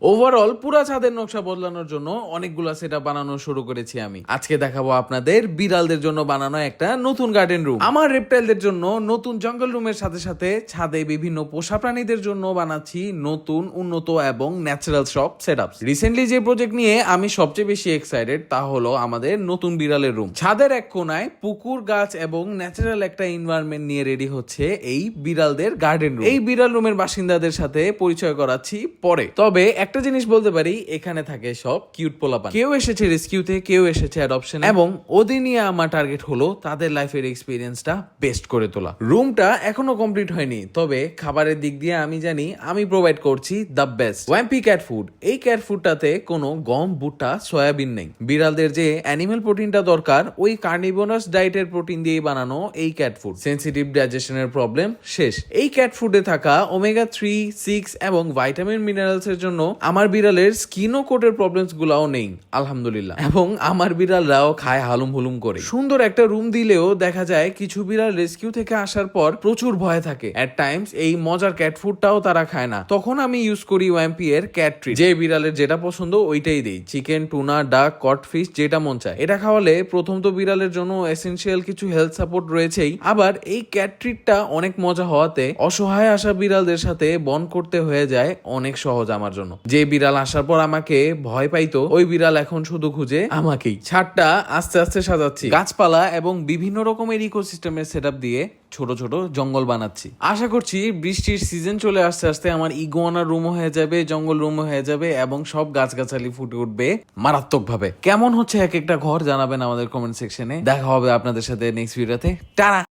Overall পুরা ছাদের নকশা বদলানোর জন্য অনেকগুলা সেটআপ বানানো শুরু করেছি আমি। আজকে দেখাবো আপনাদের বিড়ালদের জন্য বানানো একটা নতুন গার্ডেন রুম, আমার রেপটাইলদের জন্য নতুন জঙ্গল রুমের সাথে সাথে ছাদে বিভিন্ন পোষা প্রাণীদের জন্য বানাচ্ছি নতুন উন্নত এবং ন্যাচারাল সব সেটআপ। রিসেন্টলি যে প্রজেক্ট নিয়ে আমি সবচেয়ে বেশি এক্সাইটেড তা হলো আমাদের নতুন বিড়ালের রুম। ছাদের এক কোনায় পুকুর, গাছ এবং ন্যাচারাল একটা এনভায়রনমেন্ট নিয়ে রেডি হচ্ছে এই বিড়ালদের গার্ডেন রুম। এই বিড়াল রুমের বাসিন্দাদের সাথে পরিচয় করাচ্ছি পরে। তবে একটা জিনিস বলতে পারি, এখানে থাকে সব কিউট পোলাপান। কেউ এসেছে রেস্কিউতে, কেউ এসেছে অ্যাডপশন, এবং ওদের নিয়ে আমার টার্গেট হলো তাদের লাইফের এক্সপিরিয়েন্সটা বেস্ট করে তোলা। রুমটা এখনো কমপ্লিট হয়নি, তবে খাবারের দিক দিয়ে আমি জানি আমি প্রোভাইড করছি দ্য বেস্ট ওয়াম্পি ক্যাট ফুড। এই ক্যাট ফুডটাতে কোনো গম, ভুট্টা, সয়াবিন নেই। বিড়ালদের যে অ্যানিমেল প্রোটিনটা দরকার ওই কার্নিভোরাস ডায়েটের প্রোটিন দিয়ে বানানো এই ক্যাট ফুড। সেনসিটিভ ডাইজেশনের প্রবলেম শেষ। এই ক্যাট ফুডে থাকা ওমেগা 3, 6 এবং ভাইটামিন মিনারেলস এর জন্য আমার বিড়ালের স্কিন ও কোটের প্রবলেমস গুলাও নেই আলহামদুলিল্লাহ, এবং আমার বিড়ালরাও খায় হালুম হুলুম করে। সুন্দর একটা রুম দিলেও দেখা যায় কিছু বিড়াল রেস্কিউ থেকে আসার পর প্রচুর ভয় থাকে। এট টাইমস এই মজার ক্যাট ফুডটাও তারা খায় না, তখন আমি ইউজ করি ওয়াম্পি এর ক্যাট ট্রিট। যে বিড়ালের যেটা পছন্দ ওইটাই দেই, চিকেন, টুনা, ডাক, কট ফিশ, যেটা মন চায়। এটা খাওয়ালে প্রথম তো বিড়ালের জন্য এসেনশিয়াল কিছু হেলথ সাপোর্ট রয়েছেই, আবার এই ক্যাট ট্রিটটা অনেক মজা হওয়াতে অসহায় আসা বিড়ালদের সাথে বন্ড করতে হয়ে যায় অনেক সহজ আমার জন্য। যে বিড়াল আসার পর আমাকে ভয় পাইতো ওই বিড়াল এখন শুধু খুঁজে আমাকেই। ছাদটা আস্তে আস্তে সাজাচ্ছি, গাছপালা এবং বিভিন্ন রকমের ইকোসিস্টেমের সেটআপ দিয়ে ছোট ছোট জঙ্গল বানাচ্ছি। আশা করছি বৃষ্টির সিজন চলে আসতে আসতে আমার ইগুয়ানার রুমও হয়ে যাবে, জঙ্গল রুমও হয়ে যাবে, এবং সব গাছগাছালি ফুটে উঠবে মারাত্মক ভাবে। কেমন হচ্ছে এক একটা ঘর জানাবেন আমাদের কমেন্ট সেকশনে। দেখা হবে আপনাদের সাথে নেক্সট ভিডিওতে। টাটা।